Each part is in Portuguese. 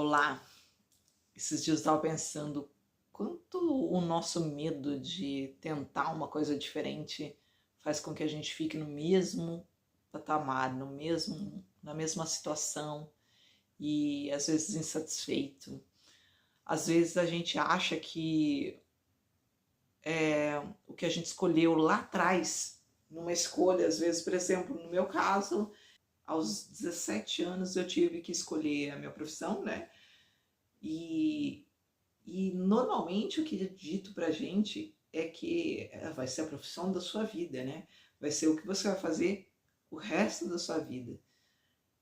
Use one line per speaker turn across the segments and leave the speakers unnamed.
Olá, esses dias eu estava pensando quanto o nosso medo de tentar uma coisa diferente faz com que a gente fique no mesmo patamar, na mesma situação e às vezes insatisfeito. Às vezes a gente acha que o que a gente escolheu lá atrás, numa escolha, às vezes, por exemplo, no meu caso, aos 17 anos eu tive que escolher a minha profissão, né? E, e normalmente o que é dito pra gente é que vai ser a profissão da sua vida, né? Vai ser o que você vai fazer o resto da sua vida.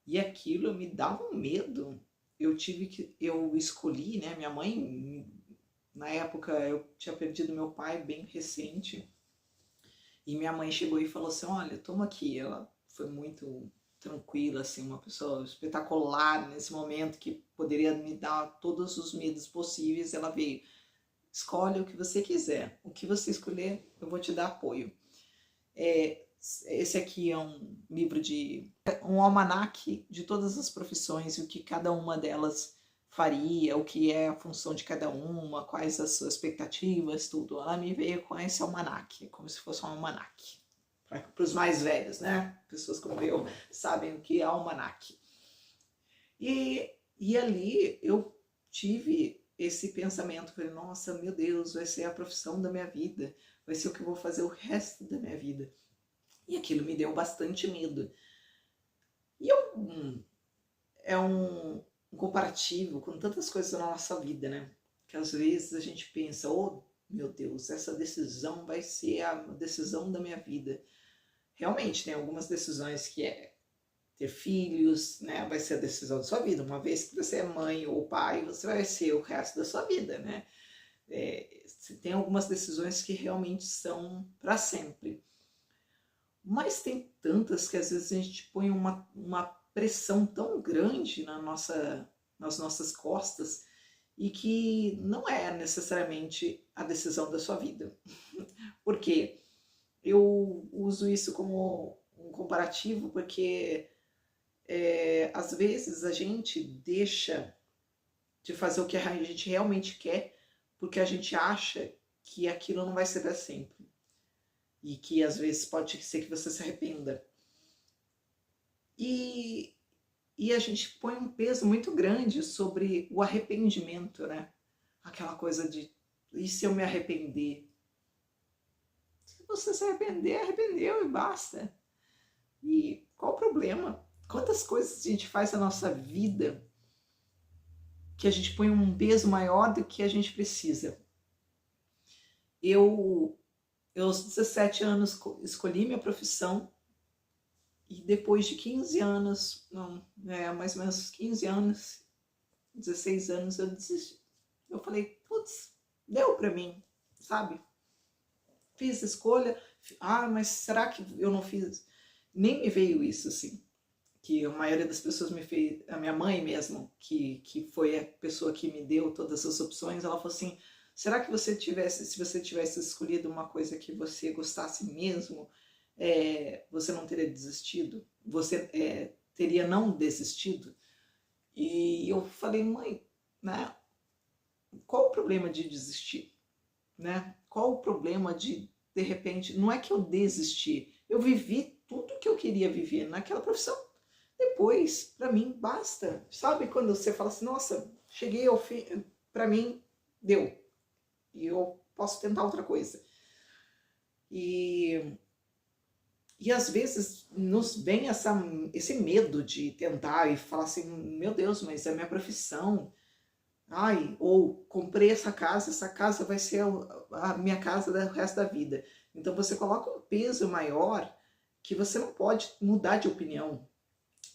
E aquilo me dava um medo. Eu escolhi, né? Minha mãe, na época eu tinha perdido meu pai bem recente. E minha mãe chegou e falou assim: olha, toma aqui. Ela foi muito tranquila, assim, uma pessoa espetacular nesse momento que poderia me dar todos os medos possíveis. Ela veio: escolhe o que você quiser, o que você escolher, eu vou te dar apoio. Esse aqui é um livro um almanaque de todas as profissões, o que cada uma delas faria, o que é a função de cada uma, quais as suas expectativas, tudo. Ela me veio com esse almanaque, como se fosse um almanaque. Para os mais velhos, né? Pessoas como eu sabem o que é almanaque. E ali eu tive esse pensamento, falei, nossa, meu Deus, vai ser a profissão da minha vida, vai ser o que eu vou fazer o resto da minha vida. E aquilo me deu bastante medo. E é um comparativo com tantas coisas na nossa vida, né? Que às vezes a gente pensa, oh meu Deus, essa decisão vai ser a decisão da minha vida. Realmente, tem algumas decisões que é ter filhos, né? Vai ser a decisão da sua vida. Uma vez que você é mãe ou pai, você vai ser o resto da sua vida, né? Tem algumas decisões que realmente são para sempre. Mas tem tantas que às vezes a gente põe uma pressão tão grande nas nossas costas e que não é necessariamente a decisão da sua vida. Por quê? Eu uso isso como um comparativo porque às vezes a gente deixa de fazer o que a gente realmente quer porque a gente acha que aquilo não vai ser para sempre. E que às vezes pode ser que você se arrependa. E a gente põe um peso muito grande sobre o arrependimento, né? Aquela coisa de, e se eu me arrepender? Se você se arrepender, arrependeu e basta. E qual o problema? Quantas coisas a gente faz na nossa vida que a gente põe um peso maior do que a gente precisa? Eu aos 17 anos escolhi minha profissão e depois de 15 anos, mais ou menos 15 anos, 16 anos, eu desisti. Eu falei, putz, deu pra mim, sabe? Fiz a escolha, mas será que eu não fiz? Nem me veio isso, assim, que a maioria das pessoas me fez, a minha mãe mesmo, que foi a pessoa que me deu todas as opções, ela falou assim, será que se você tivesse escolhido uma coisa que você gostasse mesmo, você não teria desistido? Você teria não desistido? E eu falei, mãe, né? Qual o problema de desistir? Né? Qual o problema de repente, não é que eu desisti, eu vivi tudo que eu queria viver naquela profissão. Depois, para mim, basta. Sabe quando você fala assim, nossa, cheguei ao fim, para mim, deu. E eu posso tentar outra coisa. E às vezes nos vem esse medo de tentar e falar assim, meu Deus, mas é minha profissão. Ai, ou comprei essa casa vai ser a minha casa do resto da vida. Então você coloca um peso maior que você não pode mudar de opinião.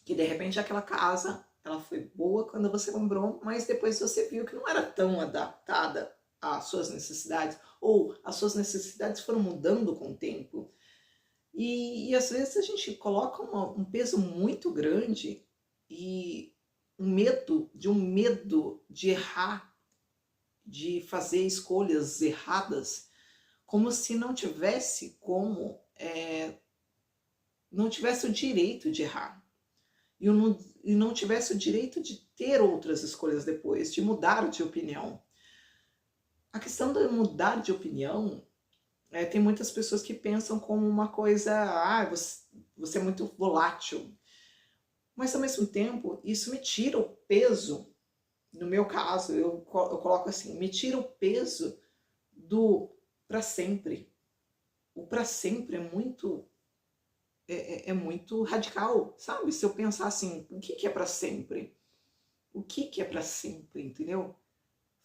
Que de repente aquela casa, ela foi boa quando você comprou, mas depois você viu que não era tão adaptada às suas necessidades, ou as suas necessidades foram mudando com o tempo. E às vezes a gente coloca um peso muito grande e um medo de errar, de fazer escolhas erradas, como se não tivesse não tivesse o direito de errar. e não tivesse o direito de ter outras escolhas depois, de mudar de opinião. A questão de mudar de opinião, tem muitas pessoas que pensam como uma coisa, você é muito volátil. Mas ao mesmo tempo, isso me tira o peso, no meu caso, eu coloco assim, me tira o peso do para sempre. O para sempre é muito radical, sabe? Se eu pensar assim, o que é para sempre? O que é para sempre, entendeu?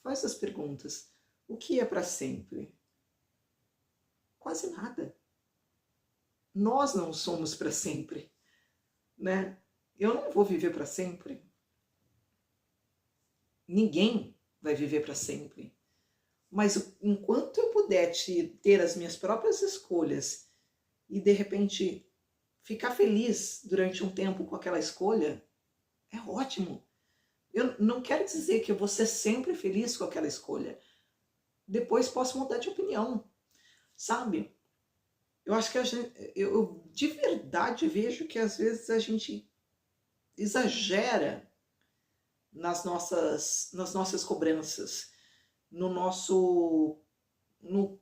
Faz essas perguntas. O que é para sempre? Quase nada. Nós não somos para sempre, né? Eu não vou viver para sempre. Ninguém vai viver para sempre. Mas enquanto eu puder ter as minhas próprias escolhas e de repente ficar feliz durante um tempo com aquela escolha, é ótimo. Eu não quero dizer que eu vou ser sempre feliz com aquela escolha. Depois posso mudar de opinião, sabe? Eu acho que eu de verdade vejo que às vezes a gente exagera nas nossas cobranças, no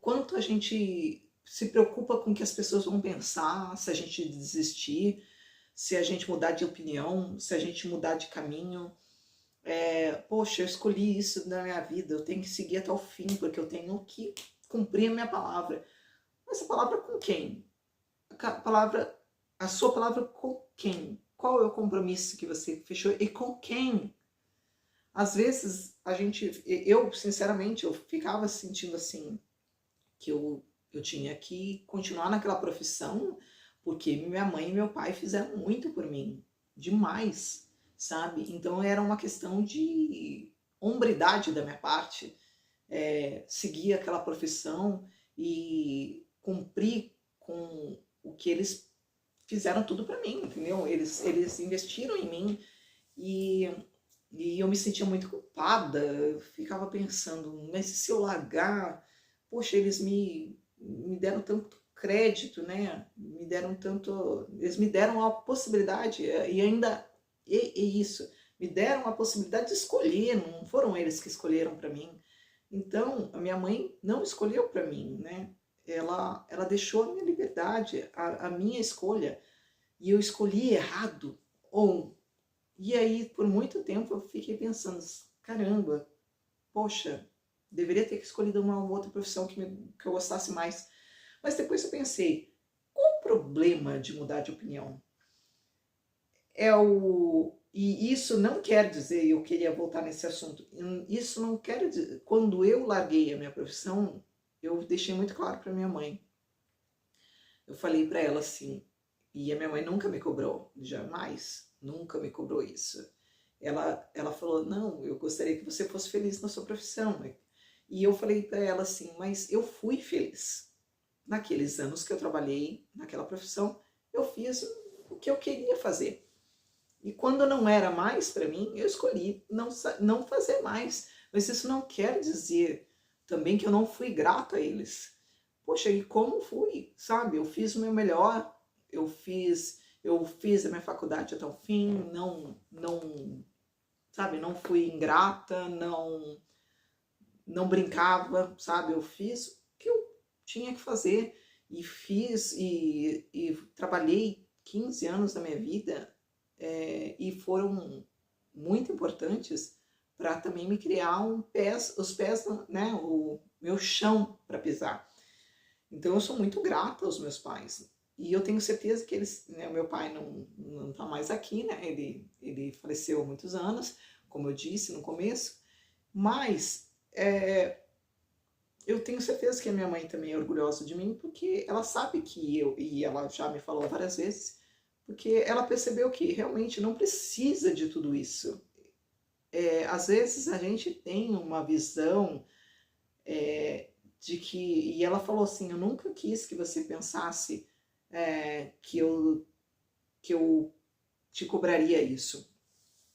quanto a gente se preocupa com o que as pessoas vão pensar, se a gente desistir, se a gente mudar de opinião, se a gente mudar de caminho. Poxa, eu escolhi isso na minha vida, eu tenho que seguir até o fim, porque eu tenho que cumprir a minha palavra. Mas a palavra com quem? A sua palavra com quem? Qual é o compromisso que você fechou e com quem? Às vezes, eu sinceramente, eu ficava sentindo assim, que eu tinha que continuar naquela profissão, porque minha mãe e meu pai fizeram muito por mim, demais, sabe? Então era uma questão de hombridade da minha parte, seguir aquela profissão e cumprir com o que eles fizeram tudo para mim, entendeu? Eles investiram em mim e eu me sentia muito culpada, eu ficava pensando, mas se eu largar, poxa, eles me deram tanto crédito, né? Eles me deram a possibilidade, e ainda, isso, me deram a possibilidade de escolher, não foram eles que escolheram para mim. Então, a minha mãe não escolheu para mim, né? Ela deixou a minha liberdade, a minha escolha, e eu escolhi errado, e aí, por muito tempo, eu fiquei pensando, caramba, poxa, deveria ter escolhido uma outra profissão que eu gostasse mais. Mas depois eu pensei, qual o problema de mudar de opinião? E isso não quer dizer, eu queria voltar nesse assunto, isso não quer dizer, quando eu larguei a minha profissão, eu deixei muito claro para minha mãe. Eu falei para ela assim, e a minha mãe nunca me cobrou, jamais, nunca me cobrou isso. Ela falou, não, eu gostaria que você fosse feliz na sua profissão. E eu falei para ela assim, mas eu fui feliz. Naqueles anos que eu trabalhei naquela profissão, eu fiz o que eu queria fazer. E quando não era mais para mim, eu escolhi não fazer mais. Mas isso não quer dizer também que eu não fui grato a eles. Poxa, e como fui, sabe? Eu fiz o meu melhor, eu fiz a minha faculdade até o fim, sabe, não fui ingrata, não brincava, sabe? Eu fiz o que eu tinha que fazer e fiz e trabalhei 15 anos da minha vida e foram muito importantes para também me criar os pés, né, o meu chão para pisar. Então eu sou muito grata aos meus pais. E eu tenho certeza que eles, né, meu pai não tá mais aqui, né? Ele faleceu há muitos anos, como eu disse no começo, mas eu tenho certeza que a minha mãe também é orgulhosa de mim, porque ela sabe que e ela já me falou várias vezes, porque ela percebeu que realmente não precisa de tudo isso. Às vezes a gente tem uma visão de que, e ela falou assim, eu nunca quis que você pensasse que eu te cobraria isso,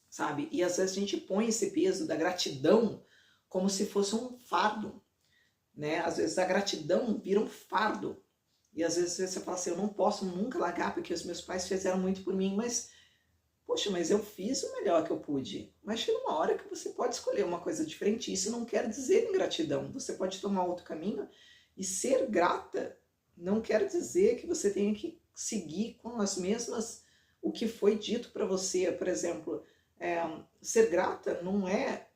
sabe? E às vezes a gente põe esse peso da gratidão como se fosse um fardo, né? Às vezes a gratidão vira um fardo. E às vezes você fala assim, eu não posso nunca largar porque os meus pais fizeram muito por mim, mas Poxa, mas eu fiz o melhor que eu pude. Mas chega uma hora que você pode escolher uma coisa diferente. Isso não quer dizer ingratidão. Você pode tomar outro caminho e ser grata não quer dizer que você tenha que seguir com as mesmas, o que foi dito para você. Por exemplo, ser grata não é,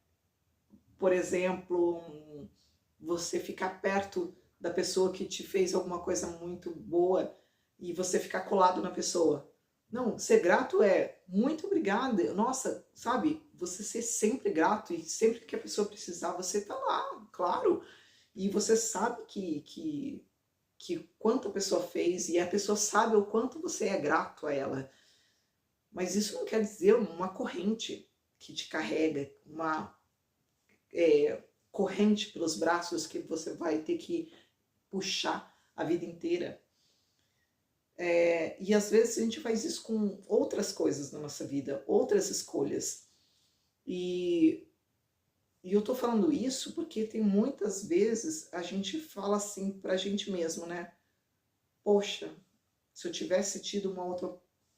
por exemplo, você ficar perto da pessoa que te fez alguma coisa muito boa e você ficar colado na pessoa. Não, ser grato é muito obrigada. Nossa, sabe, você ser sempre grato e sempre que a pessoa precisar, você tá lá, claro. E você sabe que quanto a pessoa fez e a pessoa sabe o quanto você é grato a ela. Mas isso não quer dizer uma corrente que te carrega, uma corrente pelos braços que você vai ter que puxar a vida inteira. E às vezes a gente faz isso com outras coisas na nossa vida, outras escolhas. E eu tô falando isso porque tem muitas vezes a gente fala assim pra gente mesmo, né? Poxa, se eu tivesse tido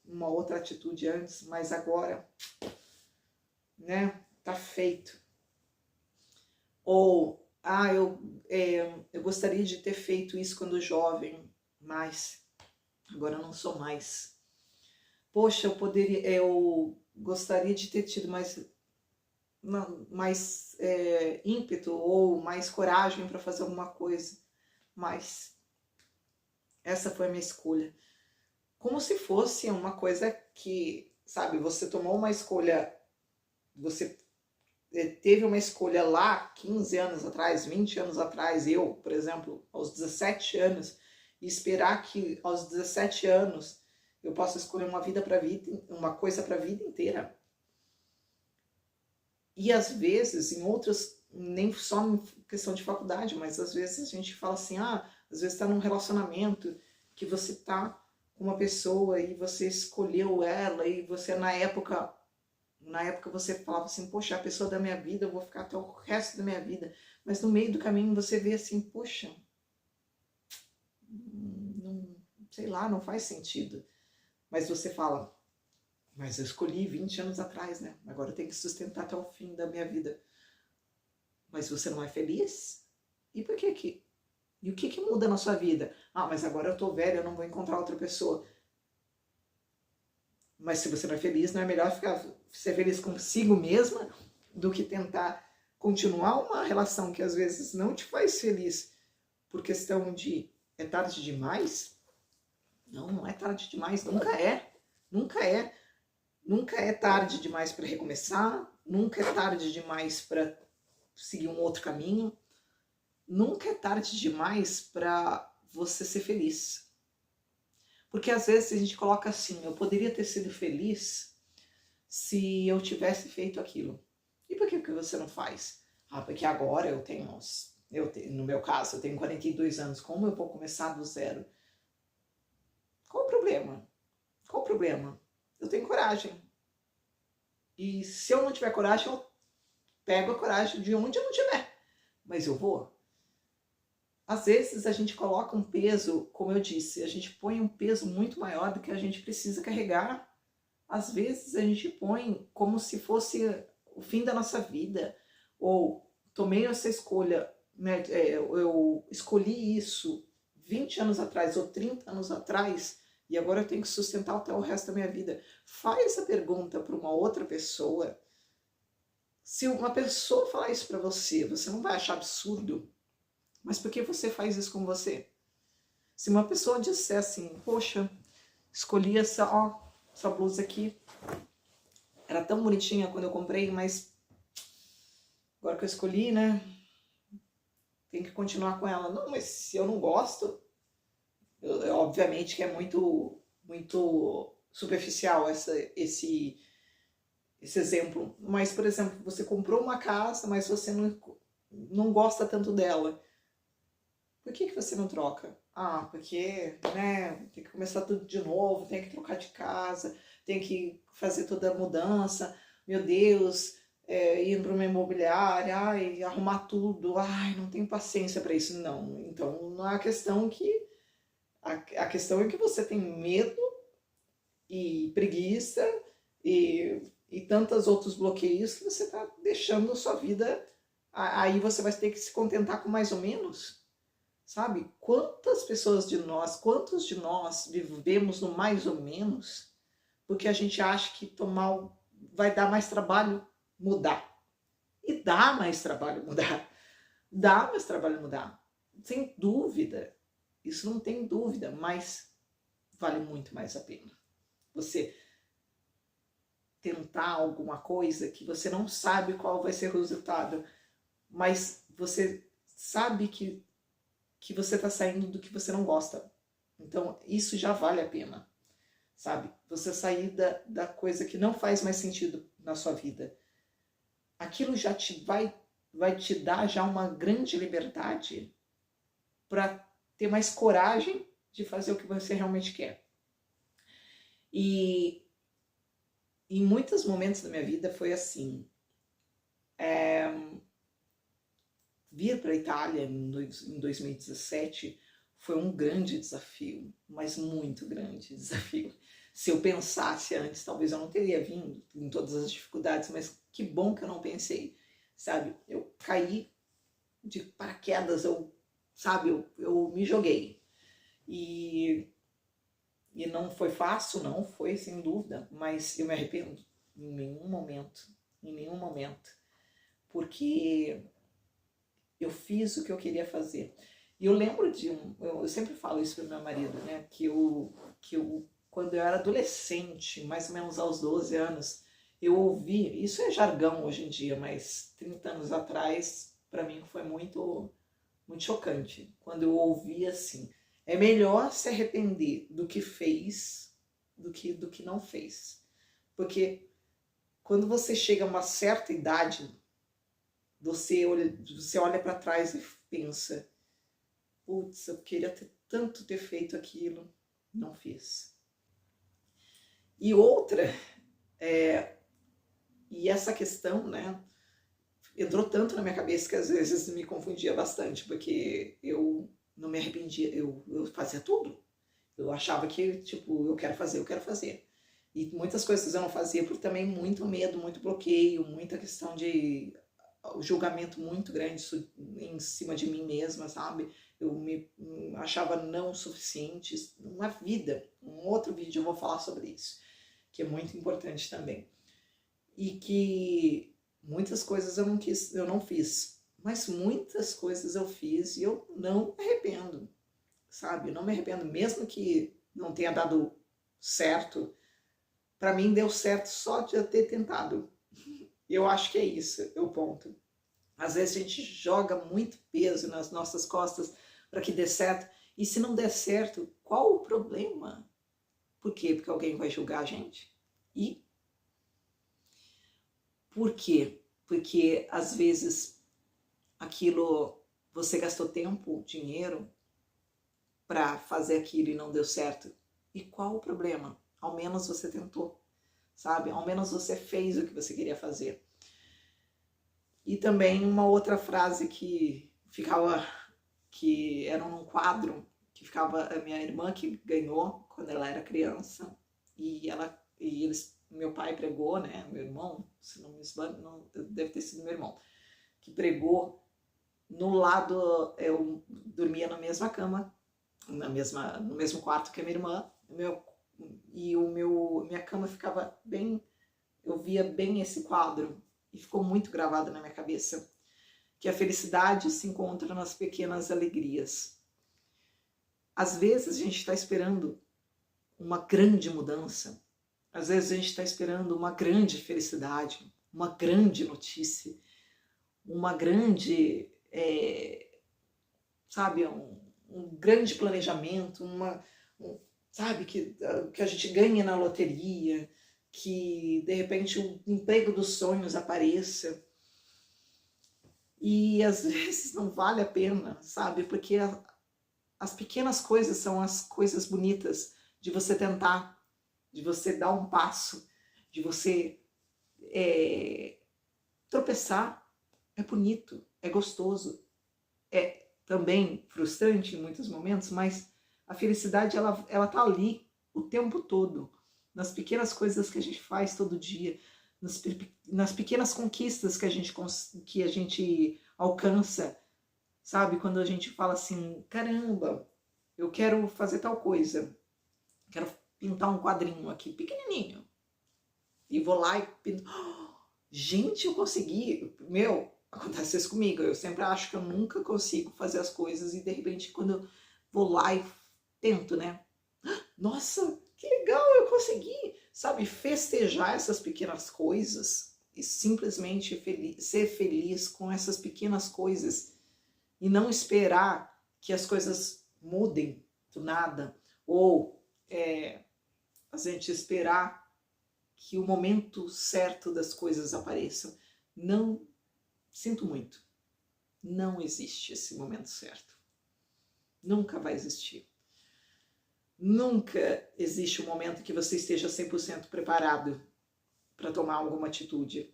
uma outra atitude antes, mas agora, né, tá feito. Ou, eu gostaria de ter feito isso quando jovem, mas agora eu não sou mais. Poxa, eu gostaria de ter tido mais ímpeto ou mais coragem para fazer alguma coisa, mas essa foi a minha escolha. Como se fosse uma coisa que, sabe, você tomou uma escolha, você teve uma escolha lá 15 anos atrás, 20 anos atrás, eu, por exemplo, aos 17 anos, e esperar que aos 17 anos eu possa escolher uma coisa para a vida inteira. E às vezes, em outras, nem só em questão de faculdade, mas às vezes a gente fala assim, às vezes está num relacionamento que você está com uma pessoa e você escolheu ela e você na época você falava assim, poxa, a pessoa da minha vida, eu vou ficar até o resto da minha vida. Mas no meio do caminho você vê assim, poxa, sei lá, não faz sentido. Mas você fala, mas eu escolhi 20 anos atrás, né? Agora eu tenho que sustentar até o fim da minha vida. Mas você não é feliz? E por que que? E o que muda na sua vida? Mas agora eu tô velha, eu não vou encontrar outra pessoa. Mas se você não é feliz, não é melhor ser feliz consigo mesma do que tentar continuar uma relação que às vezes não te faz feliz por questão de é tarde demais? Não, não é tarde demais, nunca é. Nunca é. Nunca é tarde demais para recomeçar, nunca é tarde demais para seguir um outro caminho, nunca é tarde demais para você ser feliz. Porque às vezes a gente coloca assim, eu poderia ter sido feliz se eu tivesse feito aquilo. E por que você não faz? Porque agora no meu caso, eu tenho 42 anos, como eu vou começar do zero? Qual o problema? Qual o problema? Eu tenho coragem. E se eu não tiver coragem, eu pego a coragem de onde eu não tiver. Mas eu vou. Às vezes a gente coloca um peso, como eu disse, a gente põe um peso muito maior do que a gente precisa carregar. Às vezes a gente põe como se fosse o fim da nossa vida. Ou tomei essa escolha, né, eu escolhi isso 20 anos atrás ou 30 anos atrás e agora eu tenho que sustentar até o resto da minha vida. Faz a pergunta para uma outra pessoa. Se uma pessoa falar isso para você, você não vai achar absurdo? Mas por que você faz isso com você? Se uma pessoa disser assim, poxa, escolhi essa blusa aqui, era tão bonitinha quando eu comprei, mas agora que eu escolhi, né, tem que continuar com ela. Não, mas se eu não gosto, obviamente que é muito, muito superficial esse exemplo. Mas, por exemplo, você comprou uma casa, mas você não gosta tanto dela. Por que você não troca? Porque, né, tem que começar tudo de novo, tem que trocar de casa, tem que fazer toda a mudança, meu Deus, ir para uma imobiliária, arrumar tudo, não tenho paciência para isso. Não, então não é a questão que... A questão é que você tem medo e preguiça e tantos outros bloqueios que você está deixando a sua vida, aí você vai ter que se contentar com mais ou menos, sabe? Quantos de nós vivemos no mais ou menos, porque a gente acha que vai dar mais trabalho mudar. E dá mais trabalho mudar. Dá mais trabalho mudar. Sem dúvida. Isso não tem dúvida, mas vale muito mais a pena. Você tentar alguma coisa que você não sabe qual vai ser o resultado, mas você sabe que você está saindo do que você não gosta. Então, isso já vale a pena, sabe? Você sair da coisa que não faz mais sentido na sua vida. Aquilo já vai te dar já uma grande liberdade para ter mais coragem de fazer o que você realmente quer. E em muitos momentos da minha vida foi assim. Vir para a Itália em 2017 foi um grande desafio, mas muito grande desafio. Se eu pensasse antes, talvez eu não teria vindo em todas as dificuldades, mas que bom que eu não pensei, sabe? Eu caí de paraquedas, eu me joguei. E não foi fácil, não foi, sem dúvida, mas eu me arrependo em nenhum momento, porque eu fiz o que eu queria fazer. E eu lembro eu sempre falo isso para meu marido, né, que eu quando eu era adolescente, mais ou menos aos 12 anos, eu ouvi, isso é jargão hoje em dia, mas 30 anos atrás, para mim foi muito, muito chocante, quando eu ouvi assim: é melhor se arrepender do que fez do que não fez. Porque quando você chega a uma certa idade, você olha para trás e pensa: putz, eu queria tanto ter feito aquilo, não fiz. E outra, e essa questão, né, entrou tanto na minha cabeça que às vezes me confundia bastante, porque eu não me arrependia, eu fazia tudo. Eu achava que, tipo, eu quero fazer. E muitas coisas eu não fazia por também muito medo, muito bloqueio, muita questão de julgamento muito grande em cima de mim mesma, sabe? Eu me achava não suficiente. Uma vida, um outro vídeo eu vou falar sobre isso, que é muito importante também. E que muitas coisas eu não fiz, mas muitas coisas eu fiz e eu não me arrependo, sabe? Eu não me arrependo, mesmo que não tenha dado certo. Para mim deu certo só de eu ter tentado. E eu acho que é isso, é o ponto. Às vezes a gente joga muito peso nas nossas costas para que dê certo. E se não der certo, qual o problema? Por quê? Porque alguém vai julgar a gente. E por quê? Porque às vezes aquilo, você gastou tempo, dinheiro para fazer aquilo e não deu certo. E qual o problema? Ao menos você tentou, sabe? Ao menos você fez o que você queria fazer. E também uma outra frase que era num quadro, que ficava a minha irmã, que ganhou quando ela era criança, meu pai pregou, né, meu irmão, se não me esbano, deve ter sido meu irmão, que pregou no lado, eu dormia na mesma cama, no mesmo quarto que a minha irmã, minha cama ficava bem, eu via bem esse quadro, e ficou muito gravado na minha cabeça, que a felicidade se encontra nas pequenas alegrias. Às vezes a gente está esperando uma grande mudança, às vezes a gente está esperando uma grande felicidade, uma grande notícia, uma grande, sabe, um grande planejamento, sabe, que a gente ganha na loteria, que de repente o emprego dos sonhos apareça. E às vezes não vale a pena, sabe? Porque as pequenas coisas são as coisas bonitas de você tentar, de você dar um passo, de você tropeçar. É bonito, é gostoso, é também frustrante em muitos momentos, mas a felicidade ela tá ali o tempo todo. nas pequenas coisas que a gente faz todo dia, nas pequenas conquistas que a gente alcança, sabe? Quando a gente fala assim, caramba, eu quero fazer tal coisa, quero pintar um quadrinho aqui, pequenininho, e vou lá e pinto. Gente, eu consegui! Meu, acontece isso comigo, eu sempre acho que eu nunca consigo fazer as coisas e de repente quando eu vou lá e tento, né? Nossa, que legal, eu consegui! Sabe, festejar essas pequenas coisas e simplesmente ser feliz com essas pequenas coisas e não esperar que as coisas mudem do nada ou a gente esperar que o momento certo das coisas apareça. Não, sinto muito, não existe esse momento certo. Nunca vai existir. Nunca existe um momento que você esteja 100% preparado para tomar alguma atitude.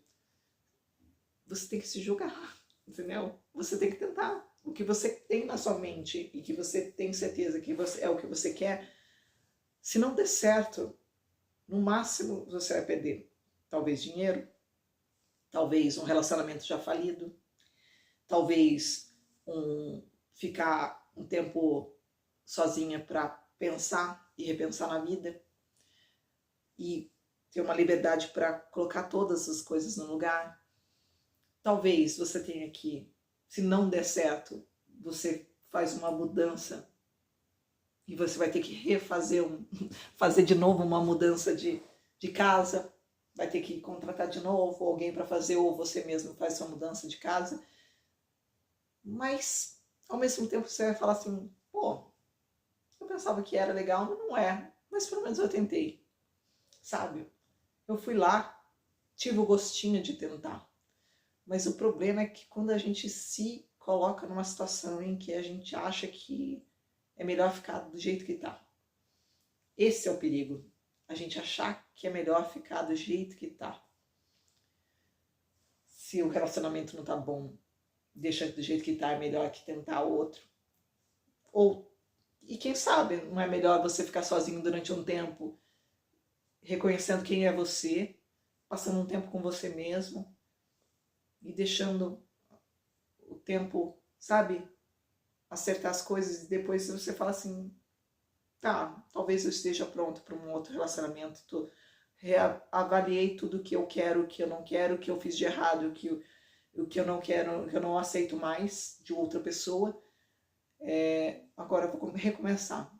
Você tem que se julgar, entendeu? Você tem que tentar. O que você tem na sua mente e que você tem certeza que é o que você quer, se não der certo, no máximo você vai perder talvez dinheiro, talvez um relacionamento já falido, talvez ficar um tempo sozinha para pensar e repensar na vida e ter uma liberdade para colocar todas as coisas no lugar. Talvez você tenha que, se não der certo, você faz uma mudança e você vai ter que fazer de novo uma mudança de casa, vai ter que contratar de novo alguém para fazer, ou você mesmo faz sua mudança de casa. Mas, ao mesmo tempo, você vai falar assim, pô, eu pensava que era legal, mas não é. Mas pelo menos eu tentei, sabe? Eu fui lá, tive o gostinho de tentar. Mas o problema é que quando a gente se coloca numa situação em que a gente acha que é melhor ficar do jeito que tá. Esse é o perigo. A gente achar que é melhor ficar do jeito que tá. Se o relacionamento não tá bom, deixa do jeito que tá, é melhor que tentar outro. E quem sabe, não é melhor você ficar sozinho durante um tempo, reconhecendo quem é você, passando um tempo com você mesmo e deixando o tempo, sabe, acertar as coisas e depois você fala assim, tá, talvez eu esteja pronto para um outro relacionamento, reavaliei tudo o que eu quero, o que eu não quero, o que eu fiz de errado, o que eu não quero, o que eu não aceito mais de outra pessoa, agora eu vou recomeçar.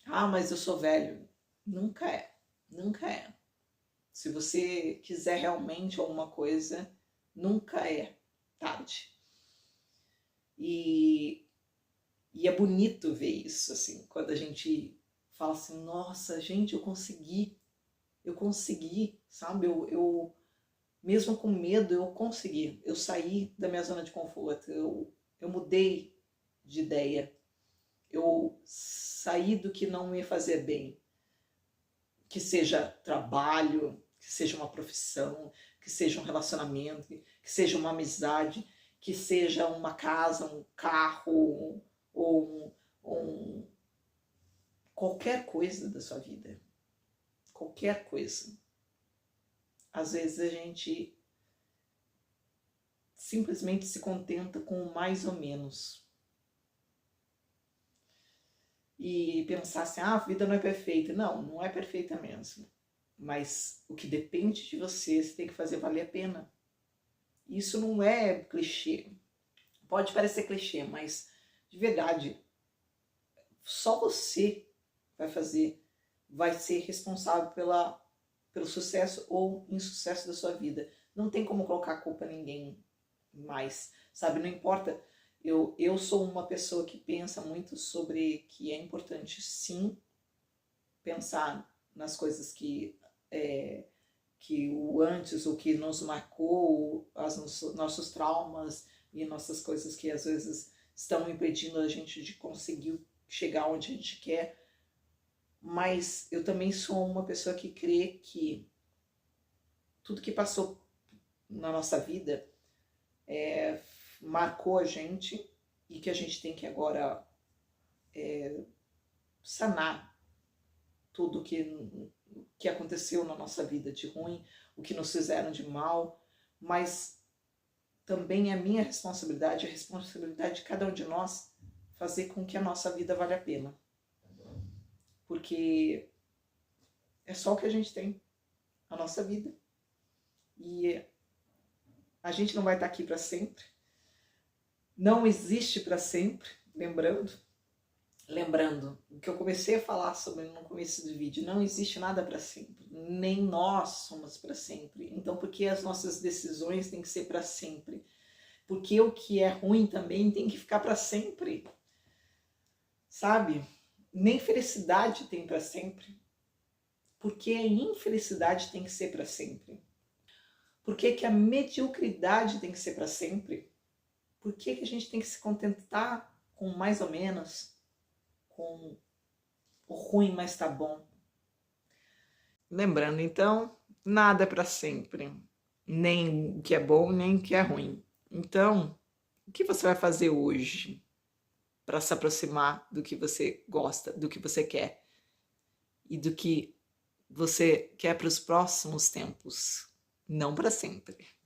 Ah, mas eu sou velho. Nunca é, nunca é. Se você quiser realmente alguma coisa, nunca é tarde. E é bonito ver isso, assim, quando a gente fala assim, nossa, gente, eu consegui, sabe? Eu mesmo com medo, eu consegui. Eu saí da minha zona de conforto, eu mudei de ideia, eu saí do que não me fazia bem, que seja trabalho, que seja uma profissão, que seja um relacionamento, que seja uma amizade, que seja uma casa, um carro, ou qualquer coisa da sua vida. Qualquer coisa. Às vezes a gente simplesmente se contenta com o mais ou menos. E pensar assim, a vida não é perfeita. Não, não é perfeita mesmo. Mas o que depende de você, você tem que fazer valer a pena. Isso não é clichê. Pode parecer clichê, mas de verdade, só você vai ser responsável pelo sucesso ou insucesso da sua vida. Não tem como colocar a culpa em ninguém mais, sabe? Não importa. Eu sou uma pessoa que pensa muito sobre que é importante, sim, pensar nas coisas que o antes, o que nos marcou, nossos traumas e nossas coisas que às vezes estão impedindo a gente de conseguir chegar onde a gente quer. Mas eu também sou uma pessoa que crê que tudo que passou na nossa vida marcou a gente e que a gente tem que agora sanar tudo que que aconteceu na nossa vida de ruim, o que nos fizeram de mal, mas também é minha responsabilidade, a responsabilidade de cada um de nós, fazer com que a nossa vida valha a pena. Porque é só o que a gente tem, a nossa vida. E a gente não vai estar aqui para sempre. Não existe para sempre, lembrando o que eu comecei a falar sobre no começo do vídeo, não existe nada para sempre, nem nós somos para sempre. Então, por que as nossas decisões têm que ser para sempre? Porque o que é ruim também tem que ficar para sempre, sabe? Nem felicidade tem para sempre. Por que a infelicidade tem que ser para sempre? Por que a mediocridade tem que ser para sempre? Por que a gente tem que se contentar com mais ou menos, com o ruim, mas tá bom? Lembrando, então, nada é para sempre. Nem o que é bom, nem o que é ruim. Então, o que você vai fazer hoje para se aproximar do que você gosta, do que você quer e do que você quer para os próximos tempos, não para sempre?